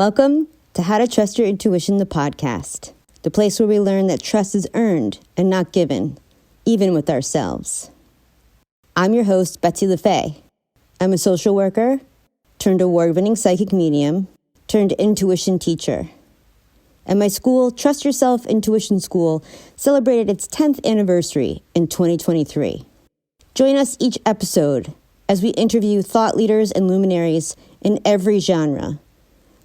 Welcome to How to Trust Your Intuition, the podcast, the place where we learn that trust is earned and not given, even with ourselves. I'm your host, Betsy LaFay. I'm a social worker, turned award-winning psychic medium, turned intuition teacher. And my school, Trust Yourself Intuition School, celebrated its 10th anniversary in 2023. Join us each episode as we interview thought leaders and luminaries in every genre.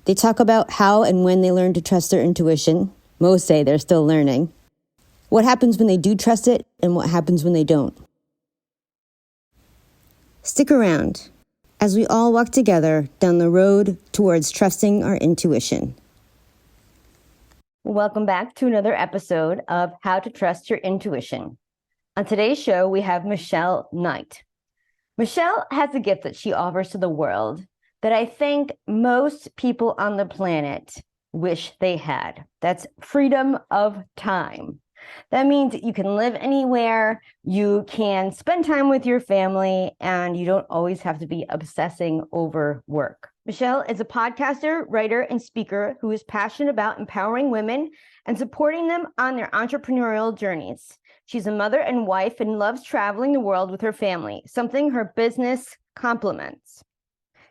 They talk about how and when they learn to trust their intuition. Most say they're still learning. What happens when they do trust it and what happens when they don't. Stick around as we all walk together down the road towards trusting our intuition. Welcome back to another episode of How to Trust Your Intuition. On today's show, we have Michelle Knight. Michelle has a gift that she offers to the world that I think most people on the planet wish they had. That's freedom of time. That means you can live anywhere, you can spend time with your family, and you don't always have to be obsessing over work. Michelle is a podcaster, writer, and speaker who is passionate about empowering women and supporting them on their entrepreneurial journeys. She's a mother and wife and loves traveling the world with her family, something her business complements.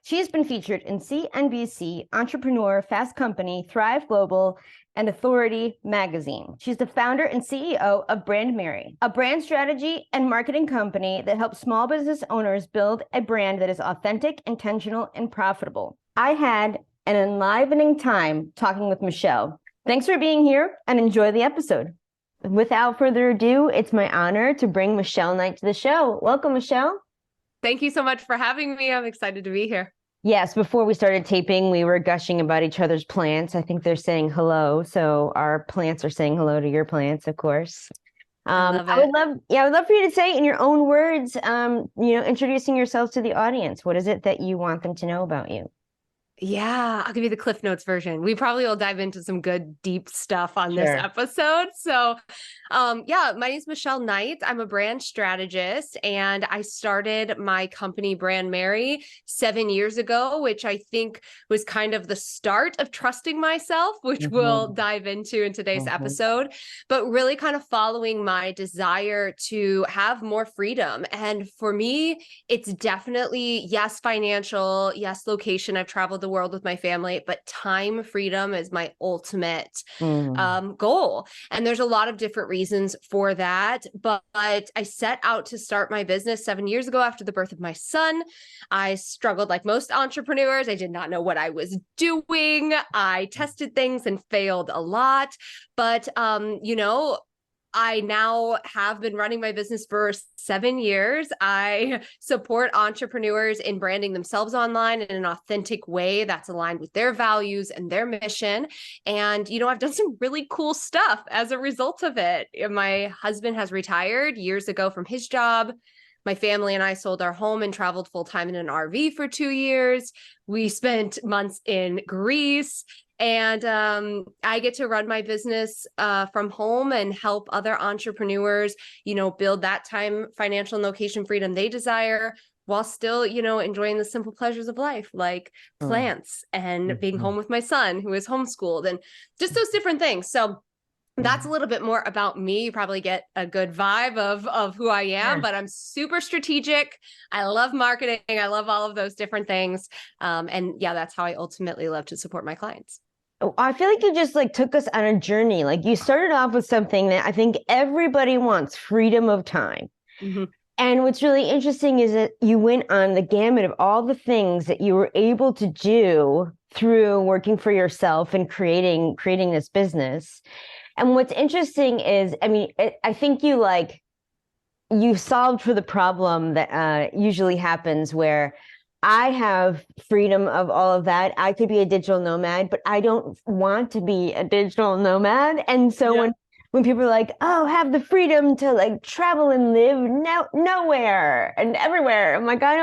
She has been featured in CNBC, Entrepreneur, Fast Company, Thrive Global, and Authority magazine. She's the founder and CEO of Brandmerry, a brand strategy and marketing company that helps small business owners build a brand that is authentic, intentional, and profitable. I had an enlivening time talking with Michelle. Thanks for being here and enjoy the episode. Without further ado, it's my honor to bring Michelle Knight to the show. Welcome, Michelle. Thank you so much for having me. I'm excited to be here. Yes, before we started taping, we were gushing about each other's plants. I think they're saying hello. So our plants are saying hello to your plants, of course. I would love for you to say in your own words, introducing yourself to the audience. What is it that you want them to know about you? Yeah, I'll give you the Cliff Notes version. We probably will dive into some good, deep stuff on this episode. So, my name is Michelle Knight. I'm a brand strategist, and I started my company Brandmerry 7 years ago, which I think was kind of the start of trusting myself, which we'll dive into in today's episode, but really kind of following my desire to have more freedom. And for me, it's definitely, yes, financial, yes, location. I've traveled the world with my family, but time freedom is my ultimate goal. And there's a lot of different reasons for that. But I set out to start my business 7 years ago after the birth of my son. I struggled like most entrepreneurs. I did not know what I was doing. I tested things and failed a lot. But, I now have been running my business for 7 years. I support entrepreneurs in branding themselves online in an authentic way that's aligned with their values and their mission. And, I've done some really cool stuff as a result of it. My husband has retired years ago from his job. My family and I sold our home and traveled full-time in an RV for 2 years. We spent months in Greece. And I get to run my business from home and help other entrepreneurs, build that time, financial, and location freedom they desire while still, enjoying the simple pleasures of life, like plants and being home with my son who is homeschooled and just those different things. So that's a little bit more about me. You probably get a good vibe of who I am, but I'm super strategic. I love marketing. I love all of those different things. That's how I ultimately love to support my clients. I feel like you just took us on a journey. You started off with something that I think everybody wants, freedom of time. Mm-hmm. And what's really interesting is that you went on the gamut of all the things that you were able to do through working for yourself and creating this business. And what's interesting is, I think you solved for the problem that usually happens where I have freedom of all of that. I could be a digital nomad, but I don't want to be a digital nomad. And so when people are like, oh, have the freedom to travel and live nowhere and everywhere, I'm like, I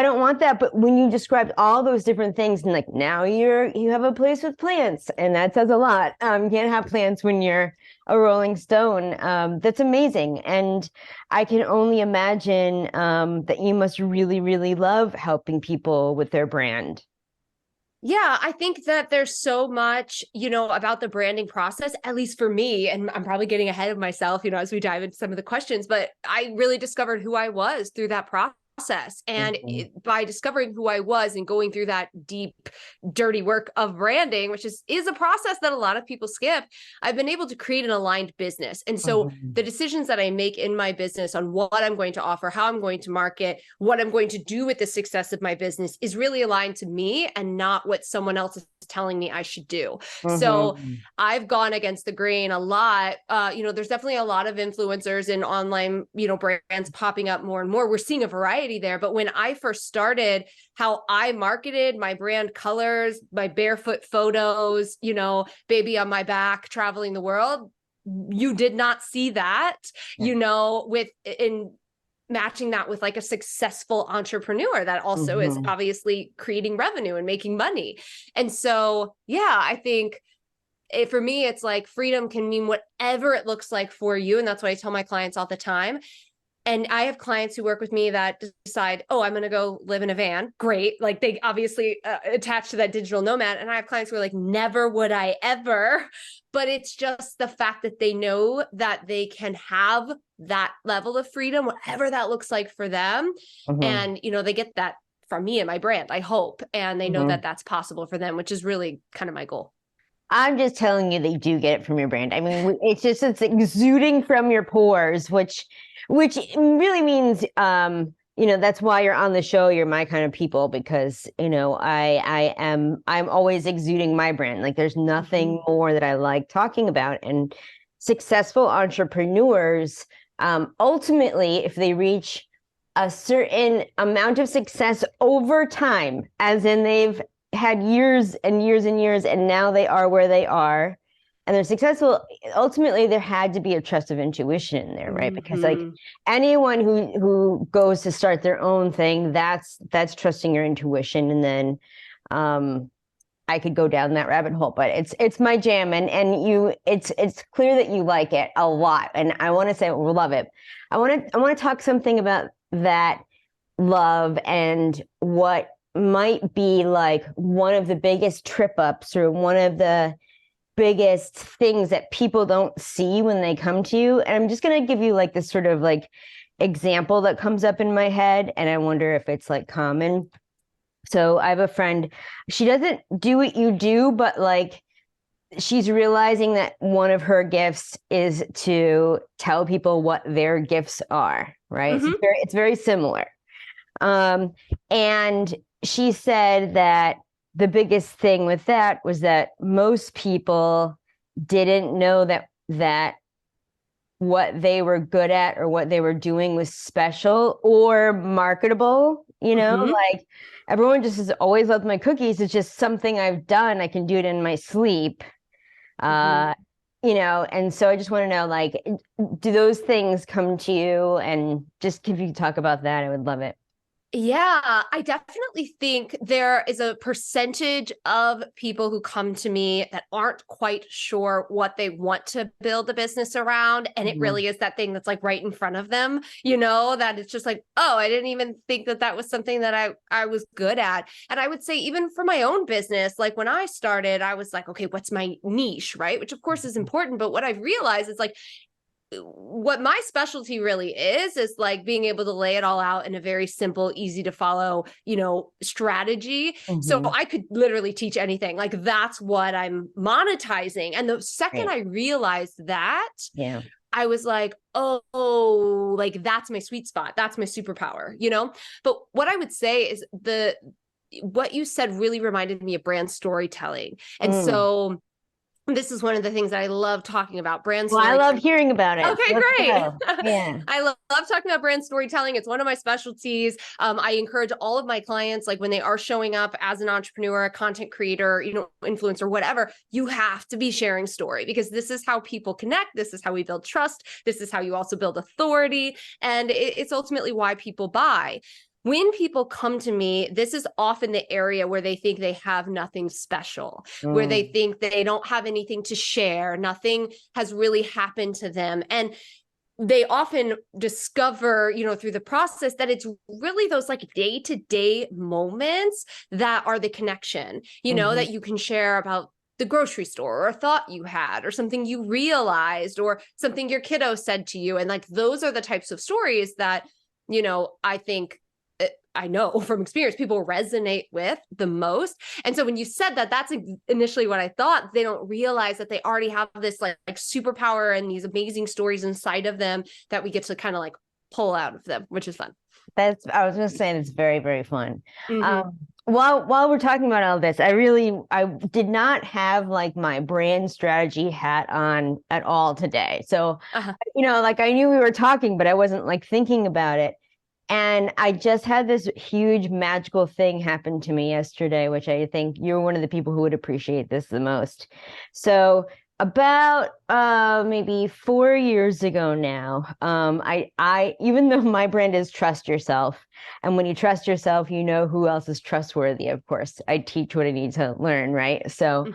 don't want that. But when you described all those different things and now you have a place with plants, and that says a lot. You can't have plants when you're a rolling stone. That's amazing. And I can only imagine that you must really, really love helping people with their brand. Yeah, I think that there's so much, about the branding process, at least for me, and I'm probably getting ahead of myself, as we dive into some of the questions, but I really discovered who I was through that process. And by discovering who I was and going through that deep, dirty work of branding, which is a process that a lot of people skip, I've been able to create an aligned business. And so the decisions that I make in my business on what I'm going to offer, how I'm going to market, what I'm going to do with the success of my business is really aligned to me and not what someone else is telling me I should do. So I've gone against the grain a lot. There's definitely a lot of influencers and online, brands popping up more and more. We're seeing a variety there. But when I first started, how I marketed my brand colors, my barefoot photos, baby on my back, traveling the world, you did not see that, in matching that with like a successful entrepreneur that also is obviously creating revenue and making money. And so, yeah, I think for me, it's like freedom can mean whatever it looks like for you. And that's what I tell my clients all the time. And I have clients who work with me that decide, oh, I'm going to go live in a van. Great. Like they obviously attach to that digital nomad. And I have clients who are like, never would I ever. But it's just the fact that they know that they can have that level of freedom, whatever that looks like for them. And, they get that from me and my brand, I hope. And they know that that's possible for them, which is really kind of my goal. I'm just telling you, they do get it from your brand. I mean, it's exuding from your pores, which really means, that's why you're on the show. You're my kind of people, because, I'm always exuding my brand. Like there's nothing more that I like talking about. And successful entrepreneurs, ultimately, if they reach a certain amount of success over time, as in they've had years and years and years, and now they are where they are and they're successful, ultimately there had to be a trust of intuition in there, right? Because like anyone who goes to start their own thing, that's trusting your intuition. And then I could go down that rabbit hole, but it's my jam, and it's clear that you like it a lot, and I want to say we love it. I want to talk something about that love and what might be like one of the biggest trip ups or one of the biggest things that people don't see when they come to you. And I'm just going to give you like this sort of like example that comes up in my head, and I wonder if it's like common. So I have a friend, she doesn't do what you do, but like she's realizing that one of her gifts is to tell people what their gifts are, right? So it's very similar. And she said that the biggest thing with that was that most people didn't know that what they were good at or what they were doing was special or marketable, like everyone just has always loved my cookies. It's just something I've done. I can do it in my sleep. And so I just want to know, like, do those things come to you? And just if you could talk about that, I would love it. Yeah, I definitely think there is a percentage of people who come to me that aren't quite sure what they want to build a business around. And it really is that thing that's like right in front of them, that it's just like, oh, I didn't even think that was something that I was good at. And I would say even for my own business, like when I started, I was like, okay, what's my niche, right? Which of course is important. But what I've realized is like, what my specialty really is like being able to lay it all out in a very simple, easy to follow, strategy. So I could literally teach anything. Like that's what I'm monetizing. And the second I realized that, I was like, oh, like that's my sweet spot. That's my superpower, But what I would say is what you said really reminded me of brand storytelling. And so this is one of the things that I love talking about, brand storytelling. Well, I love hearing about it. Okay, great. Yeah. I love talking about brand storytelling. It's one of my specialties. I encourage all of my clients, like when they are showing up as an entrepreneur, a content creator, influencer, whatever, you have to be sharing story, because this is how people connect. This is how we build trust. This is how you also build authority. And it's ultimately why people buy. When people come to me, this is often the area where they think they have nothing special, where they think they don't have anything to share. Nothing has really happened to them. And they often discover, through the process that it's really those like day-to-day moments that are the connection, that you can share about the grocery store or a thought you had or something you realized or something your kiddo said to you. And like, those are the types of stories that, I think I know from experience, people resonate with the most. And so when you said that, that's initially what I thought. They don't realize that they already have this like superpower and these amazing stories inside of them that we get to kind of like pull out of them, which is fun. I was going to say it's very, very fun. Mm-hmm. While we're talking about all this, I did not have like my brand strategy hat on at all today. So, like I knew we were talking, but I wasn't like thinking about it. And I just had this huge magical thing happen to me yesterday, which I think you're one of the people who would appreciate this the most. So about maybe 4 years ago now, I even though my brand is trust yourself, and when you trust yourself, you know who else is trustworthy. Of course, I teach what I need to learn, right? So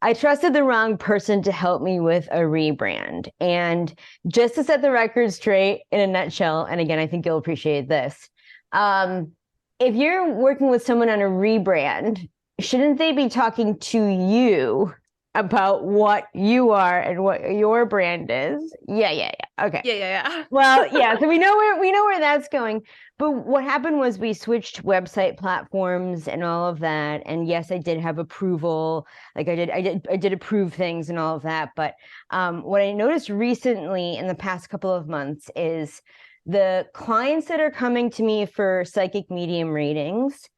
I trusted the wrong person to help me with a rebrand. And just to set the record straight in a nutshell, and again, I think you'll appreciate this. If you're working with someone on a rebrand, shouldn't they be talking to you about what you are and what your brand is? Yeah. Okay. Yeah. Well, yeah. So we know where that's going. But what happened was we switched website platforms and all of that. And yes, I did have approval. Like I did approve things and all of that. But what I noticed recently in the past couple of months is the clients that are coming to me for psychic medium readings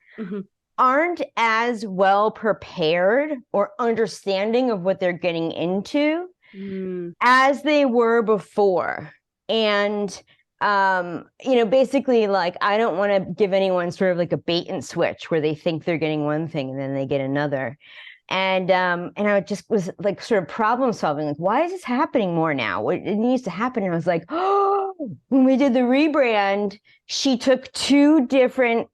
aren't as well prepared or understanding of what they're getting into as they were before. And basically, like, I don't want to give anyone sort of like a bait and switch where they think they're getting one thing and then they get another. And I just was like sort of problem solving, like, why is this happening more now? It needs to happen. And I was like, oh, when we did the rebrand, she took two different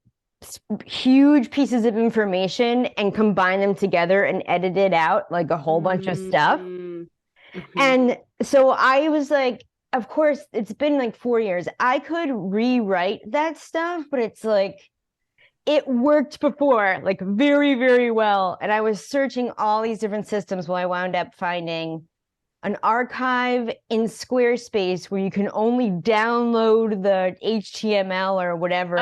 huge pieces of information and combined them together and edited out like a whole bunch of stuff. And so I was like, of course, it's been like 4 years. I could rewrite that stuff, but it's like, it worked before, like very, very well. And I was searching all these different systems while I wound up finding an archive in Squarespace where you can only download the HTML or whatever.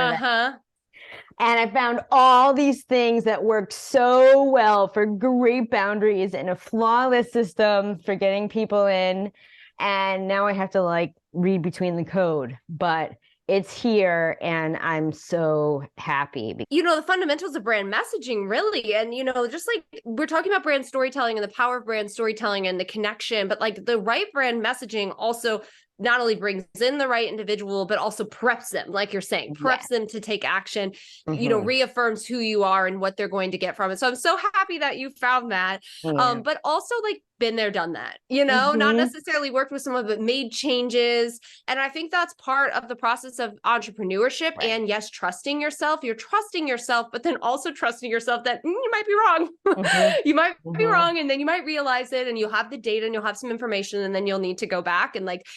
And I found all these things that worked so well for great boundaries and a flawless system for getting people in. And now I have to like read between the code, but it's here and I'm so happy. The fundamentals of brand messaging, really. And, just like we're talking about brand storytelling and the power of brand storytelling and the connection, but like the right brand messaging also not only brings in the right individual, but also preps them, like you're saying, preps them to take action, reaffirms who you are and what they're going to get from it. So I'm so happy that you found that. But also like been there, done that, not necessarily worked with someone, but made changes. And I think that's part of the process of entrepreneurship. And yes, trusting yourself. You're trusting yourself, but then also trusting yourself that you might be wrong. You might be wrong. And then you might realize it and you'll have the data and you'll have some information and then you'll need to go back and like,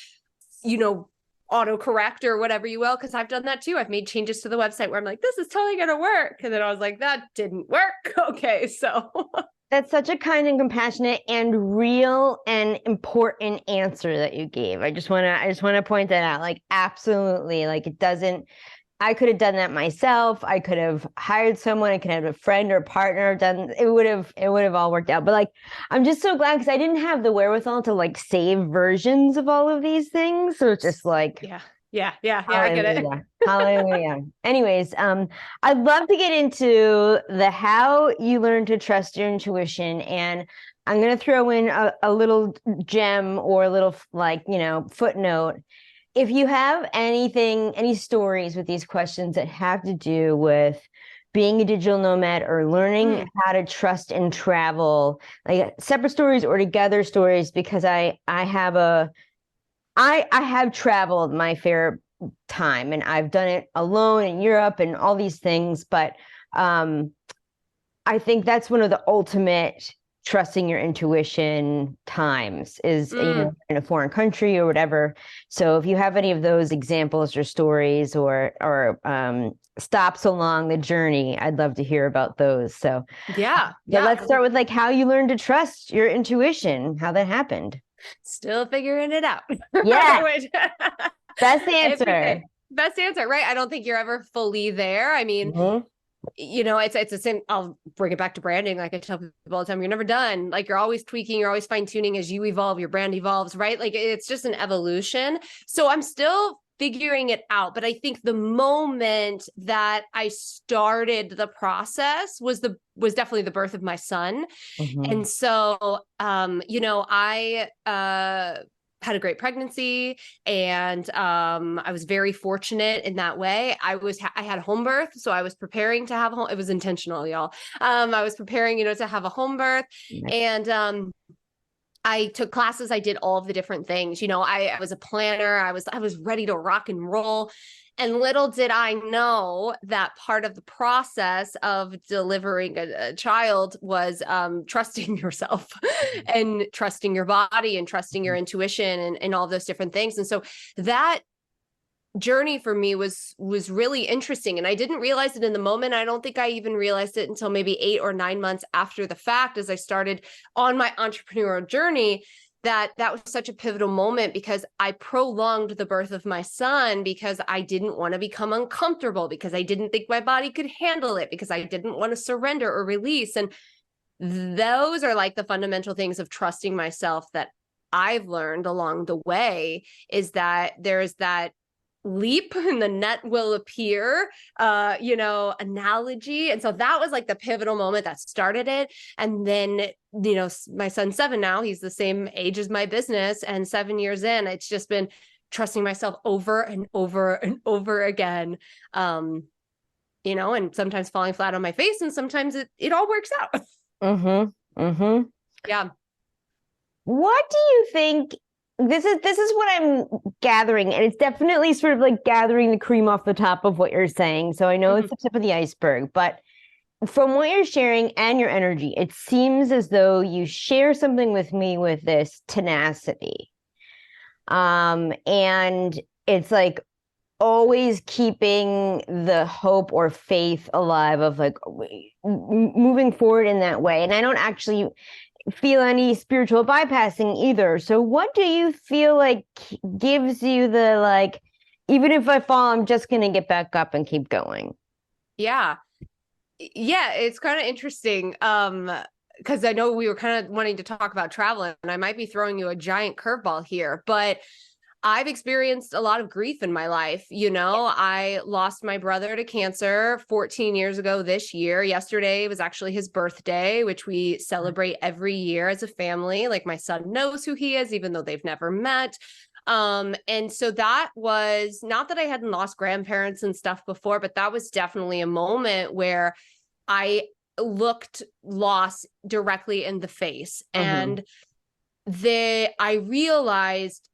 autocorrect or whatever you will. Cause I've done that too. I've made changes to the website where I'm like, this is totally going to work. And then I was like, that didn't work. Okay. So that's such a kind and compassionate and real and important answer that you gave. I just want to point that out. Like, absolutely. Like, I could have done that myself. I could have hired someone. I could have a friend or partner done. It would have all worked out. But like, I'm just so glad because I didn't have the wherewithal to like save versions of all of these things. So it's just like, yeah. I get it. Hallelujah. Anyways, I'd love to get into the how you learn to trust your intuition, and I'm going to throw in a little gem or a little like footnote. If you have any stories with these questions that have to do with being a digital nomad or learning how to trust and travel, like separate stories or together stories, because I have traveled my fair time and I've done it alone in Europe and all these things. But I think that's one of the ultimate trusting your intuition times is, Mm. in a foreign country or whatever. So if you have any of those examples or stories or stops along the journey, I'd love to hear about those. So Yeah. but Yeah. let's start with like how you learned to trust your intuition, how that happened. Still figuring it out. Yeah. Best Every answer. day. Best answer, right? I don't think you're ever fully there. I mean, Mhm. it's the same. I'll bring it back to branding. Like I tell people all the time, you're never done. Like you're always tweaking, you're always fine tuning as you evolve, your brand evolves, right? Like it's just an evolution. So I'm still figuring it out. But I think the moment that I started the process was definitely the birth of my son. Mhm. And so, I had a great pregnancy, and I was very fortunate in that way. I had a home birth, so I was preparing to have home. It was intentional, y'all. I was preparing, to have a home birth, and I took classes. I did all of the different things. I was a planner. I was ready to rock and roll. And little did I know that part of the process of delivering a child was trusting yourself and trusting your body and trusting your intuition and all those different things. And so that journey for me was really interesting, and I didn't realize it in the moment. I don't think I even realized it until maybe 8 or 9 months after the fact, as I started on my entrepreneurial journey, that was such a pivotal moment, because I prolonged the birth of my son because I didn't want to become uncomfortable, because I didn't think my body could handle it, because I didn't want to surrender or release. And those are like the fundamental things of trusting myself that I've learned along the way, is that there's that leap and the net will appear, analogy. And so that was like the pivotal moment that started it. And then, my son's 7 now, he's the same age as my business. And 7 years in, it's just been trusting myself over and over and over again. And sometimes falling flat on my face, and sometimes it all works out. Mm-hmm. Mm-hmm. Yeah. What do you think? This is what I'm gathering, and it's definitely sort of like gathering the cream off the top of what you're saying. So I know it's the tip of the iceberg, but from what you're sharing and your energy, it seems as though you share something with me with this tenacity. And it's like always keeping the hope or faith alive of like moving forward in that way. And I don't actually feel any spiritual bypassing either. So what do you feel like gives you the like, even if I fall, I'm just going to get back up and keep going? Yeah. Yeah, it's kind of interesting. Because I know we were kind of wanting to talk about travel, and I might be throwing you a giant curveball here, but I've experienced a lot of grief in my life. I lost my brother to cancer 14 years ago this year. Yesterday was actually his birthday, which we celebrate every year as a family. Like my son knows who he is, even though they've never met. And so that was not that I hadn't lost grandparents and stuff before, but that was definitely a moment where I looked loss directly in the face. And I realized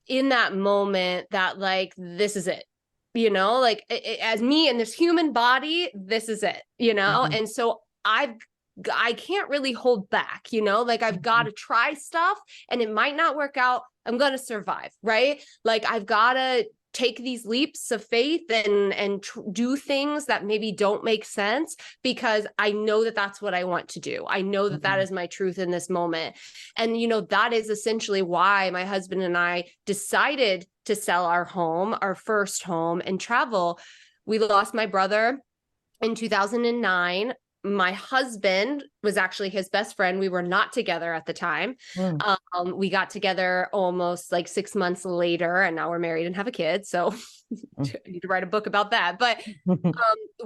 in that moment that like, this is it, like as me and this human body, this is it, And so I can't really hold back, like I've got to try stuff, and it might not work out. I'm going to survive, right? Like I've got to take these leaps of faith and do things that maybe don't make sense, because I know that that's what I want to do. I know that that is my truth in this moment. And, that is essentially why my husband and I decided to sell our home, our first home, and travel. We lost my brother in 2009. My husband was actually his best friend. We were not together at the time. We got together almost like 6 months later, and now we're married and have a kid. So I need to write a book about that. But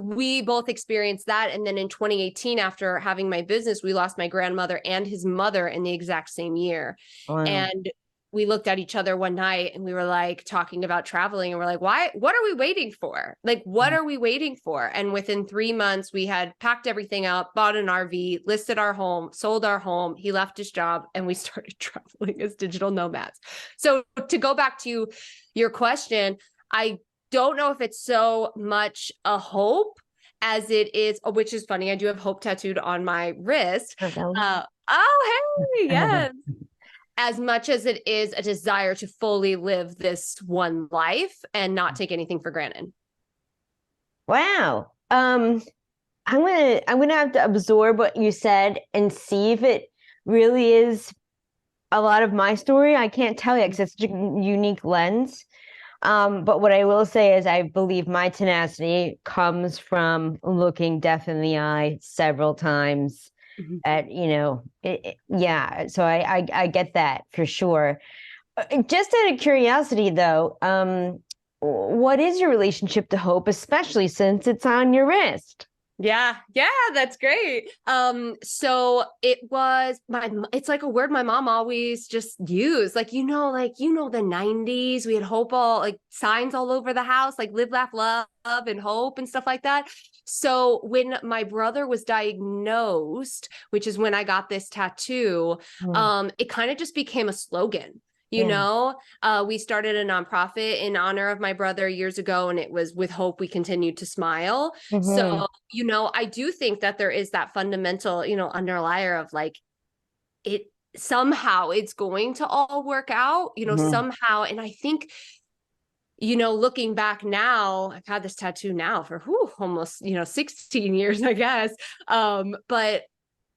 we both experienced that. And then in 2018, after having my business, we lost my grandmother and his mother in the exact same year. Wow. And we looked at each other one night, and we were like talking about traveling, and we're like, what are we waiting for? Like, what are we waiting for? And within 3 months, we had packed everything up, bought an RV, listed our home, sold our home. He left his job, and we started traveling as digital nomads. So to go back to your question, I don't know if it's so much a hope as it is, which is funny. I do have hope tattooed on my wrist. Oh, Oh, hey, yes. As much as it is a desire to fully live this one life and not take anything for granted. wow. I'm gonna have to absorb what you said and see if it really is a lot of my story. I can't tell you because it's such a unique lens. But what I will say is I believe my tenacity comes from looking death in the eye several times at, yeah. So I get that for sure. Just out of curiosity though, what is your relationship to hope, especially since it's on your wrist? Yeah, that's great. So it's like a word my mom always just used. Like, the 90s, we had hope all like signs all over the house, like live, laugh, love, and hope and stuff like that. So when my brother was diagnosed, which is when I got this tattoo, it kind of just became a slogan. We started a nonprofit in honor of my brother years ago, and it was with hope we continued to smile. So, I do think that there is that fundamental, underlier of like, it somehow it's going to all work out, somehow. And I think, looking back now, I've had this tattoo now for almost, 16 years, I guess. But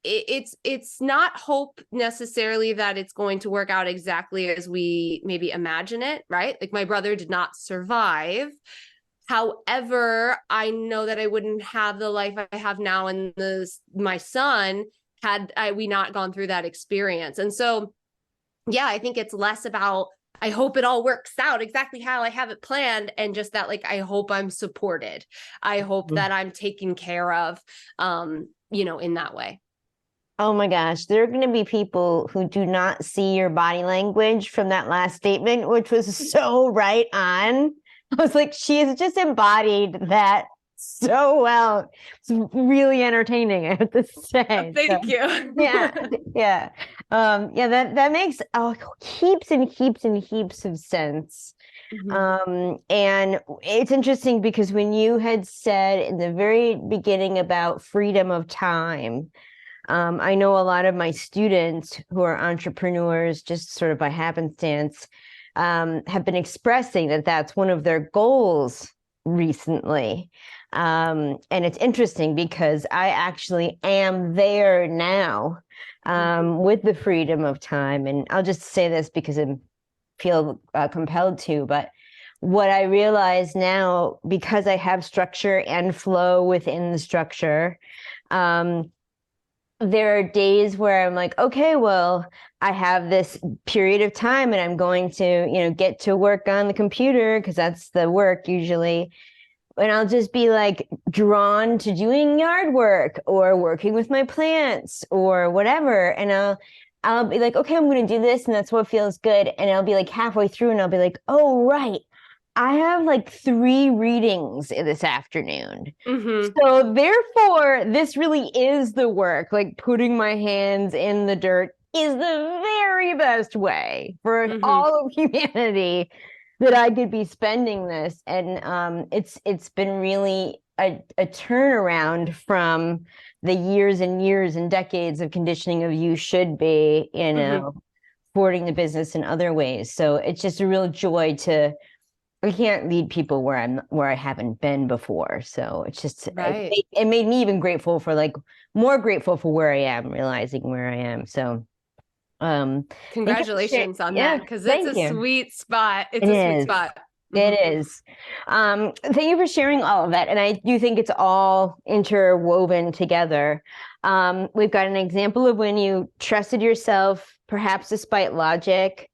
it's not hope necessarily that it's going to work out exactly as we maybe imagine it, right? Like my brother did not survive. However, I know that I wouldn't have the life I have now and my son had we not gone through that experience. And so, yeah, I think it's less about, I hope it all works out exactly how I have it planned. And just that, like, I hope I'm supported. I hope that I'm taken care of, in that way. Oh my gosh, there are going to be people who do not see your body language from that last statement, which was so right on. I was like, she has just embodied that so well. It's really entertaining, I have to say. Thank you. Yeah. That makes heaps and heaps and heaps of sense. And it's interesting because when you had said in the very beginning about freedom of time, I know a lot of my students who are entrepreneurs, just sort of by happenstance, have been expressing that that's one of their goals recently. And it's interesting because I actually am there now with the freedom of time. And I'll just say this because I feel compelled to, but what I realize now, because I have structure and flow within the structure, there are days where I'm like, okay, well, I have this period of time and I'm going to, get to work on the computer because that's the work usually. And I'll just be like drawn to doing yard work or working with my plants or whatever. And I'll be like, okay, I'm going to do this. And that's what feels good. And I'll be like halfway through and I'll be like, oh, right. I have like 3 readings this afternoon. So therefore, this really is the work. Like putting my hands in the dirt is the very best way for all of humanity that I could be spending this. And it's been really a turnaround from the years and years and decades of conditioning of you should be, supporting the business in other ways. So it's just a real joy to I can't lead people where I haven't been before. So it's just right. It made me even more grateful for where I am, realizing where I am. So congratulations on that, because it's a sweet spot. It's a sweet spot. It is. Thank you for sharing all of that. And I do think it's all interwoven together. We've got an example of when you trusted yourself, perhaps despite logic,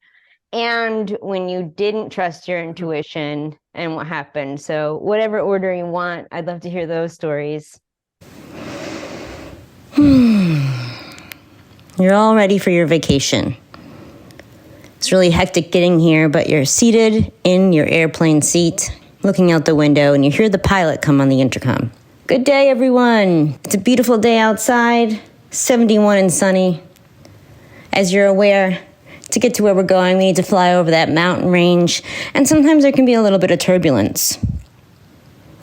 and when you didn't trust your intuition and what happened. So whatever order you want, I'd love to hear those stories. You're all ready for your vacation. It's really hectic getting here, but you're seated in your airplane seat, looking out the window, and you hear the pilot come on the intercom. Good day, everyone. It's a beautiful day outside, 71 and sunny. As you're aware, to get to where we're going, we need to fly over that mountain range, and sometimes there can be a little bit of turbulence.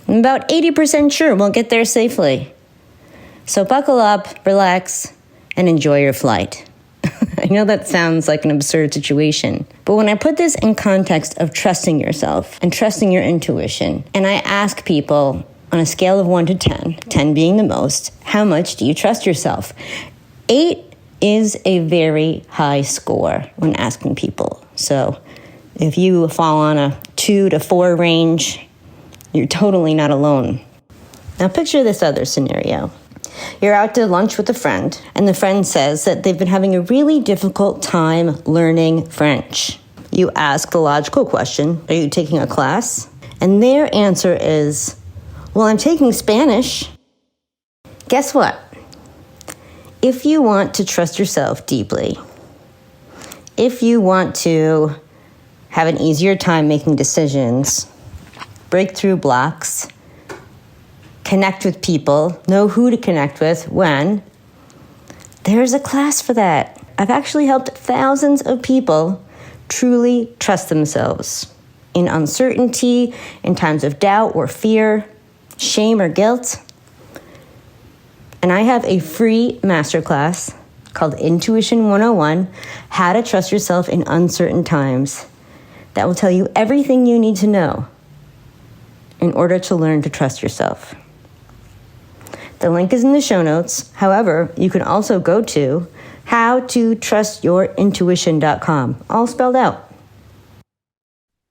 I'm about 80% sure we'll get there safely. So buckle up, relax, and enjoy your flight. I know that sounds like an absurd situation, but when I put this in context of trusting yourself and trusting your intuition, and I ask people on a scale of 1 to 10, 10 being the most, how much do you trust yourself? 8 is a very high score when asking people. So if you fall on a 2 to 4 range, you're totally not alone. Now picture this other scenario. You're out to lunch with a friend, and the friend says that they've been having a really difficult time learning French. You ask the logical question, are you taking a class? And their answer is, well, I'm taking Spanish. Guess what? If you want to trust yourself deeply, if you want to have an easier time making decisions, break through blocks, connect with people, know who to connect with when, there's a class for that. I've actually helped thousands of people truly trust themselves in uncertainty, in times of doubt or fear, shame or guilt. And I have a free masterclass called Intuition 101, How to Trust Yourself in Uncertain Times, that will tell you everything you need to know in order to learn to trust yourself. The link is in the show notes. However, you can also go to howtotrustYourIntuition.com, all spelled out.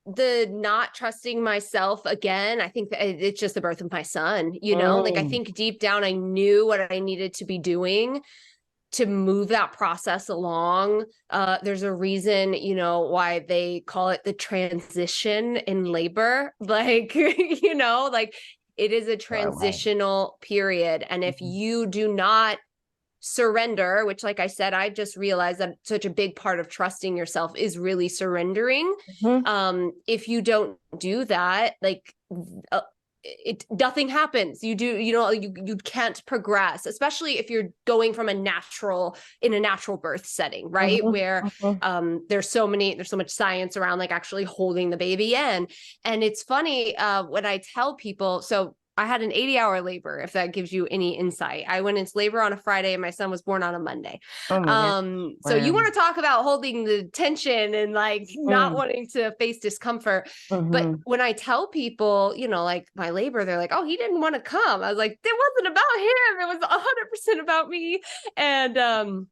The not trusting myself again, I think that it's just the birth of my son, you know, like I think deep down, I knew what I needed to be doing to move that process along. There's a reason, you know, why they call it the transition in labor. Like, you know, like it is a transitional period. And if you do not surrender, which, like I said, I just realized that such a big part of trusting yourself is really surrendering. If you don't do that, like nothing happens. You can't progress, especially if you're going from in a natural birth setting, right? Where there's so much science around like actually holding the baby in. And it's funny when I tell people, so I had an 80-hour labor, if that gives you any insight. I went into labor on a Friday and my son was born on a Monday. So you want to talk about holding the tension and like not wanting to face discomfort. But when I tell people, you know, like my labor, they're like, oh, he didn't want to come. I was like, it wasn't about him. It was 100% about me. And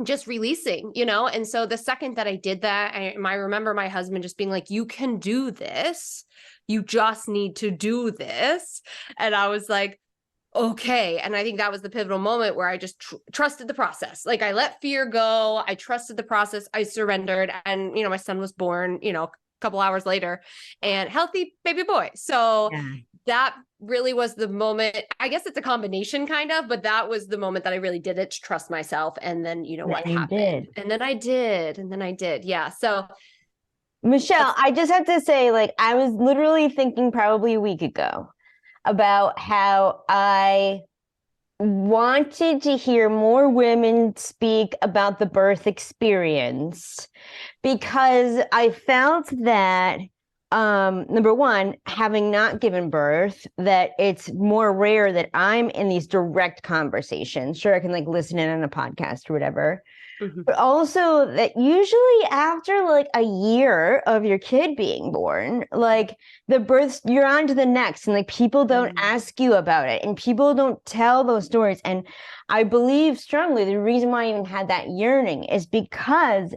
just releasing, you know? And so the second that I did that, I remember my husband just being like, you can do this. You just need to do this. And I was like, okay. And I think that was the pivotal moment where I just trusted the process. Like I let fear go. I trusted the process. I surrendered. And, you know, my son was born, you know, a couple hours later and healthy baby boy. So that really was the moment. I guess it's a combination kind of, but that was the moment that I really did it to trust myself. And then, you know, what happened. And then I did. Yeah. So Michelle, I just have to say, like, I was literally thinking probably a week ago about how I wanted to hear more women speak about the birth experience because I felt that, number one, having not given birth, that it's more rare that I'm in these direct conversations. Sure, I can like listen in on a podcast or whatever. But also that usually after like a year of your kid being born, like the birth, you're on to the next, and like people don't ask you about it and people don't tell those stories. And I believe strongly the reason why I even had that yearning is because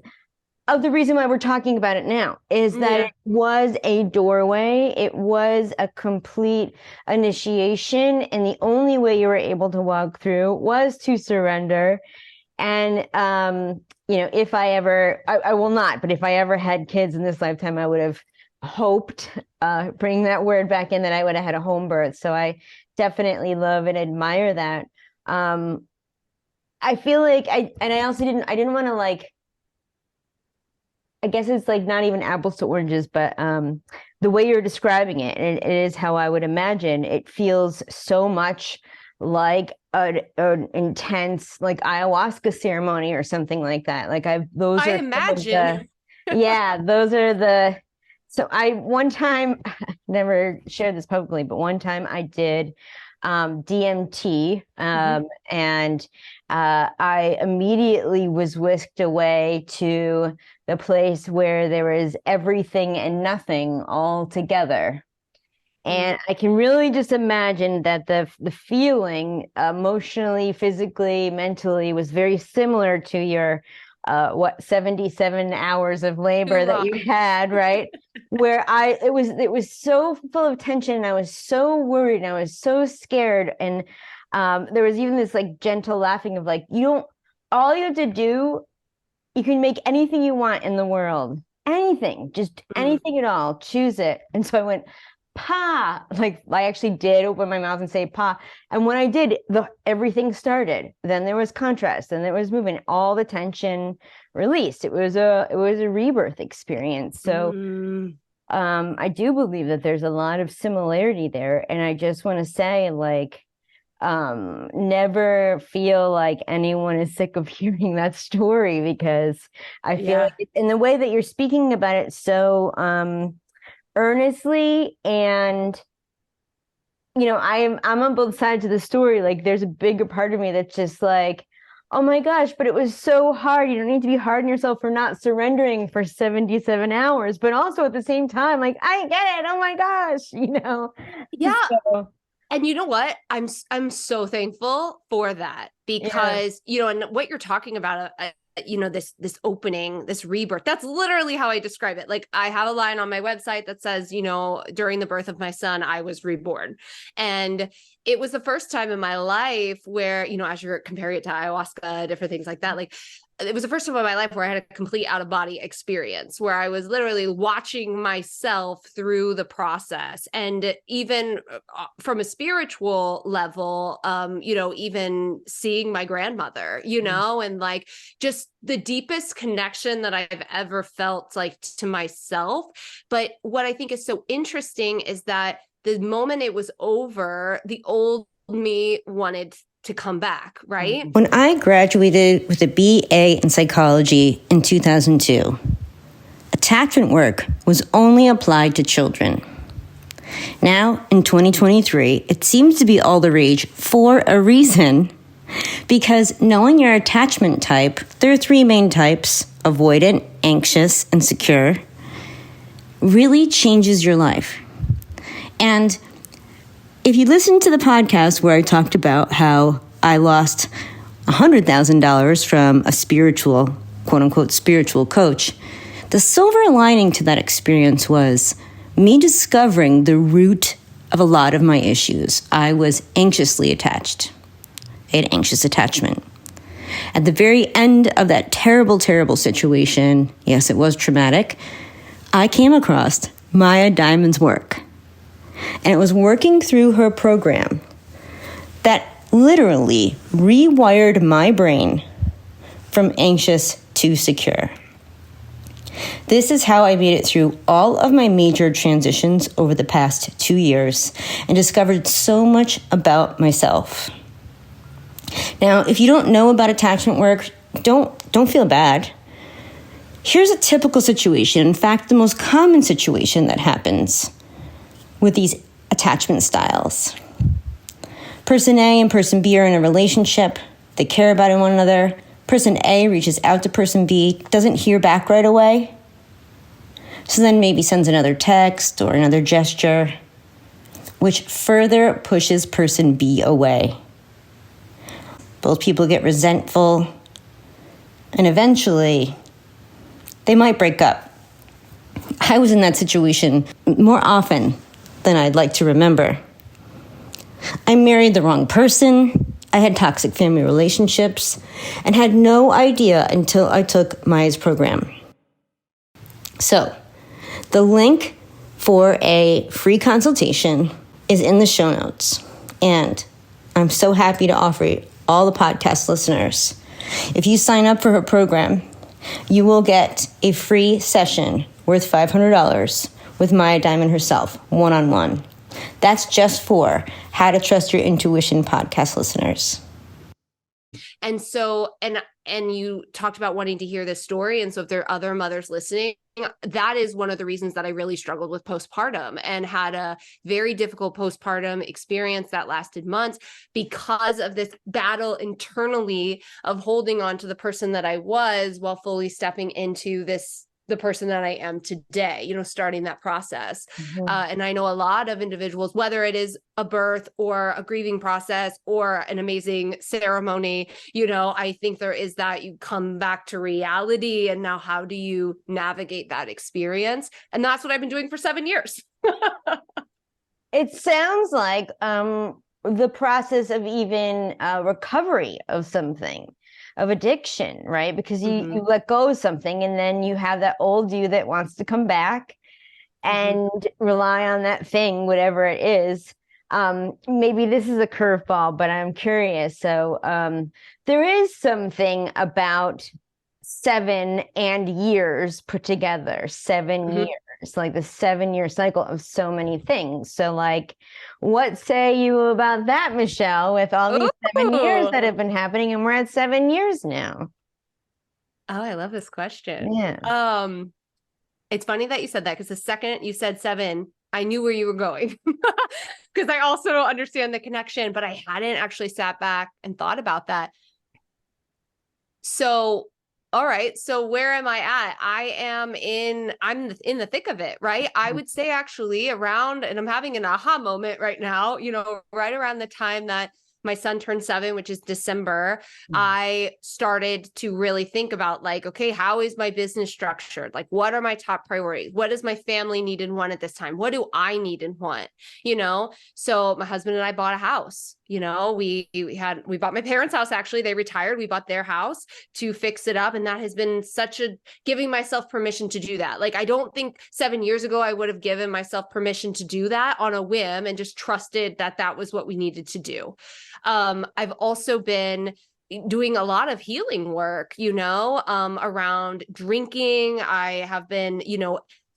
of the reason why we're talking about it now is that it was a doorway. It was a complete initiation. And the only way you were able to walk through was to surrender. And, you know, if I ever, I will not, but if I ever had kids in this lifetime, I would have hoped, bring that word back in, that I would have had a home birth. So I definitely love and admire that. I feel like I didn't want to like, I guess it's like not even apples to oranges, but the way you're describing it, and it is how I would imagine, it feels so much like an intense like ayahuasca ceremony or something like that. Like those are the So one time, never shared this publicly, but one time I did DMT, and I immediately was whisked away to the place where there was everything and nothing all together. And I can really just imagine that the feeling emotionally, physically, mentally was very similar to your 77 hours of labor that you had, right? Where it was so full of tension, and I was so worried, and I was so scared. And there was even this like gentle laughing of like, all you have to do, you can make anything you want in the world. Anything, just anything at all, choose it. And so I went, pa, like I actually did open my mouth and say pa. And when I did, everything started. Then there was contrast, then there was movement, all the tension released. It was a rebirth experience. So I do believe that there's a lot of similarity there. And I just want to say, like, never feel like anyone is sick of hearing that story, because I feel like in the way that you're speaking about it so earnestly, and I'm on both sides of the story. Like, there's a bigger part of me that's just like, oh my gosh, but it was so hard. You don't need to be hard on yourself for not surrendering for 77 hours, but also at the same time, like, I get it. Oh my gosh, Yeah. So. And you know what? I'm so thankful for that, because, and what you're talking about, this opening, this rebirth, that's literally how I describe it. Like, I have a line on my website that says, during the birth of my son, I was reborn. And it was the first time in my life where, as you're comparing it to ayahuasca, different things like that, like, it was the first time in my life where I had a complete out of body experience, where I was literally watching myself through the process. And even from a spiritual level, even seeing my grandmother, and like just the deepest connection that I've ever felt, like, to myself. But what I think is so interesting is that the moment it was over, the old me wanted to come back, right? When I graduated with a BA in psychology in 2002, attachment work was only applied to children. Now, in 2023, it seems to be all the rage for a reason, because knowing your attachment type, there are three main types: avoidant, anxious, and secure, really changes your life. And if you listen to the podcast where I talked about how I lost $100,000 from a spiritual, quote unquote, spiritual coach, the silver lining to that experience was me discovering the root of a lot of my issues. I was anxiously attached. I had anxious attachment. At the very end of that terrible, terrible situation, yes, it was traumatic, I came across Maya Diamond's work. And it was working through her program that literally rewired my brain from anxious to secure. This is how I made it through all of my major transitions over the past 2 years and discovered so much about myself. Now, if you don't know about attachment work, don't feel bad. Here's a typical situation, in fact, the most common situation that happens with these attachment styles. Person A and person B are in a relationship. They care about one another. Person A reaches out to person B, doesn't hear back right away. So then maybe sends another text or another gesture, which further pushes person B away. Both people get resentful, and eventually they might break up. I was in that situation more often than I'd like to remember. I married the wrong person, I had toxic family relationships, and had no idea until I took Maya's program. So, the link for a free consultation is in the show notes. And I'm so happy to offer it all the podcast listeners. If you sign up for her program, you will get a free session worth $500 with Maya Diamond herself, one-on-one. That's just for How to Trust Your Intuition podcast listeners. And so, and you talked about wanting to hear this story. And so if there are other mothers listening, that is one of the reasons that I really struggled with postpartum and had a very difficult postpartum experience that lasted months because of this battle internally of holding on to the person that I was while fully stepping into the person that I am today, starting that process. Mm-hmm. And I know a lot of individuals, whether it is a birth or a grieving process or an amazing ceremony, I think there is that you come back to reality. And now how do you navigate that experience? And that's what I've been doing for 7 years. It sounds like the process of even recovery of something, of addiction, right? Because you let go of something and then you have that old you that wants to come back and rely on that thing, whatever it is. Maybe this is a curveball, but I'm curious. So there is something about 7 and years put together, 7 years, like the 7-year cycle of so many things. So like, what say you about that, Michelle, with all these 7 years that have been happening, and we're at 7 years now? Oh, I love this question. Yeah. It's funny that you said that, because the second you said 7, I knew where you were going, because I also understand the connection, but I hadn't actually sat back and thought about that. So, all right. So where am I at? I'm in the thick of it, right? I would say actually around, and I'm having an aha moment right now, right around the time that my son turned 7, which is December, I started to really think about like, okay, how is my business structured? Like, what are my top priorities? What does my family need and want at this time? What do I need and want? So my husband and I bought a house. We bought my parents' house. Actually, they retired. We bought their house to fix it up. And that has been giving myself permission to do that. Like, I don't think 7 years ago, I would have given myself permission to do that on a whim and just trusted that that was what we needed to do. I've also been doing a lot of healing work, around drinking. I have been,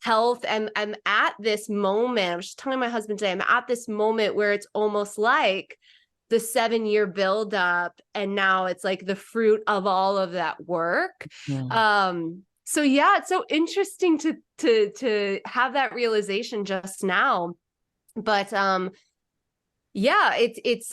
health. And I'm at this moment, I was just telling my husband today, I'm at this moment where it's almost like the 7-year buildup. And now it's like the fruit of all of that work. So yeah, it's so interesting to have that realization just now. But yeah, it's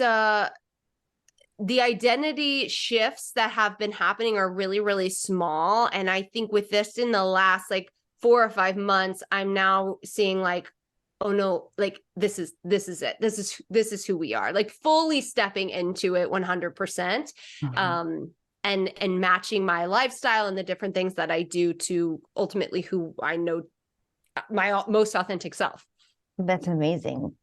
the identity shifts that have been happening are really, really small. And I think with this in the last like 4 or 5 months, I'm now seeing like, oh no, like this is it. This is who we are, like fully stepping into it 100%. And matching my lifestyle and the different things that I do to ultimately who I know, my most authentic self. That's amazing.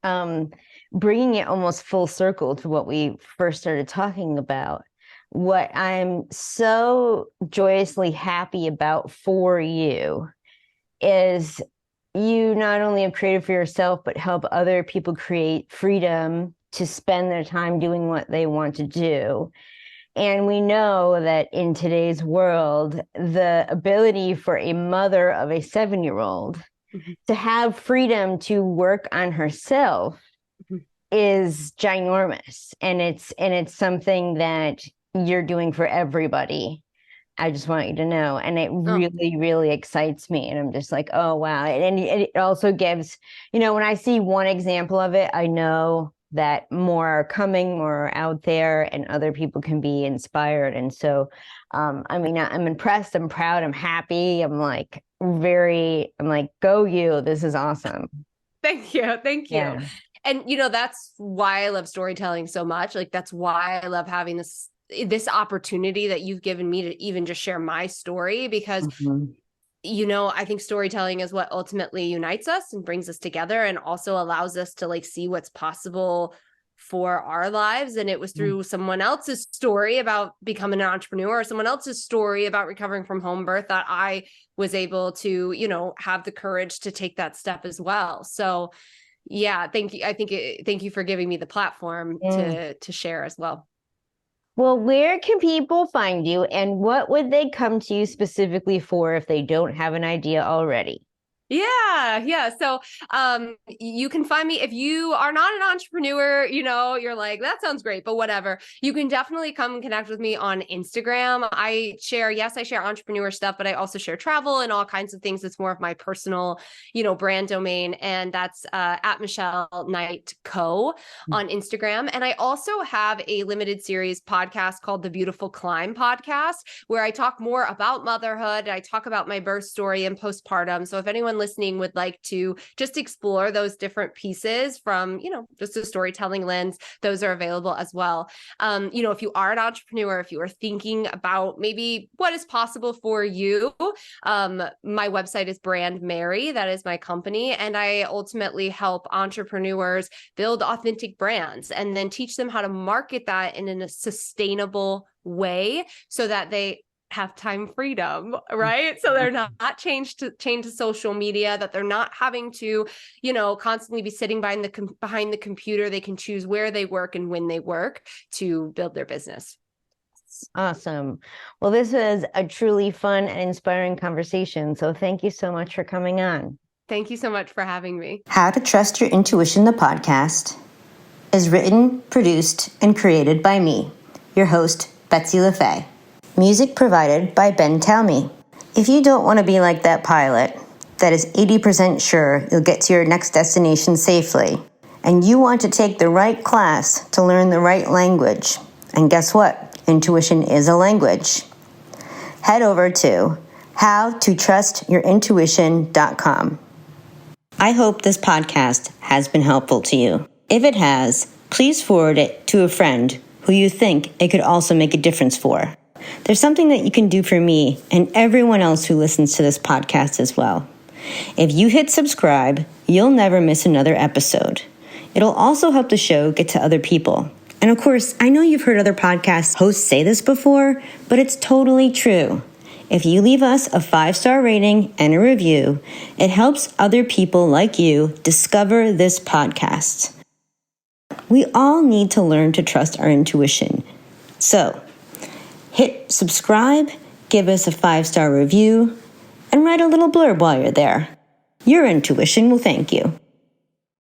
Bringing it almost full circle to what we first started talking about, what I'm so joyously happy about for you is you not only have created for yourself, but help other people create freedom to spend their time doing what they want to do. And we know that in today's world, the ability for a mother of a 7-year-old to have freedom to work on herself is ginormous. And it's something that you're doing for everybody. I just want you to know. And it really, really excites me. And I'm just like, oh, wow. And it also gives, when I see one example of it, I know that more are coming, more are out there, and other people can be inspired. And so, I'm impressed, I'm proud, I'm happy. I'm like, go you, this is awesome. Thank you. Yeah. And, that's why I love storytelling so much. Like, that's why I love having this opportunity that you've given me to even just share my story, because I think storytelling is what ultimately unites us and brings us together, and also allows us to like see what's possible for our lives. And it was through someone else's story about becoming an entrepreneur, or someone else's story about recovering from home birth, that I was able to, have the courage to take that step as well. So yeah, thank you. Thank you for giving me the platform to share as well. Well, where can people find you, and what would they come to you specifically for if they don't have an idea already? Yeah. So you can find me if you are not an entrepreneur, you're like, that sounds great, but whatever. You can definitely come and connect with me on Instagram. I share entrepreneur stuff, but I also share travel and all kinds of things. It's more of my personal, brand domain. And that's at Michelle Knight Co. on Instagram. And I also have a limited series podcast called The Beautiful Climb Podcast, where I talk more about motherhood. I talk about my birth story and postpartum. So if anyone listening would like to just explore those different pieces from, just a storytelling lens, those are available as well. If you are an entrepreneur, if you are thinking about maybe what is possible for you, my website is Brandmerry. That is my company. And I ultimately help entrepreneurs build authentic brands and then teach them how to market that in a sustainable way so that they have time freedom, right? So they're not chained to social media, that they're not having to, constantly be sitting behind the computer. They can choose where they work and when they work to build their business. Awesome. Well, this was a truly fun and inspiring conversation. So thank you so much for coming on. Thank you so much for having me. How to Trust Your Intuition, the podcast, is written, produced, and created by me, your host, Betsy LaFay. Music provided by Ben Talmy. If you don't want to be like that pilot that is 80% sure you'll get to your next destination safely, and you want to take the right class to learn the right language, and guess what? Intuition is a language. Head over to howtotrustyourintuition.com. I hope this podcast has been helpful to you. If it has, please forward it to a friend who you think it could also make a difference for. There's something that you can do for me and everyone else who listens to this podcast as well. If you hit subscribe, you'll never miss another episode. It'll also help the show get to other people. And of course, I know you've heard other podcast hosts say this before, but it's totally true. If you leave us a 5-star rating and a review, it helps other people like you discover this podcast. We all need to learn to trust our intuition. So, hit subscribe, give us a 5-star review, and write a little blurb while you're there. Your intuition will thank you.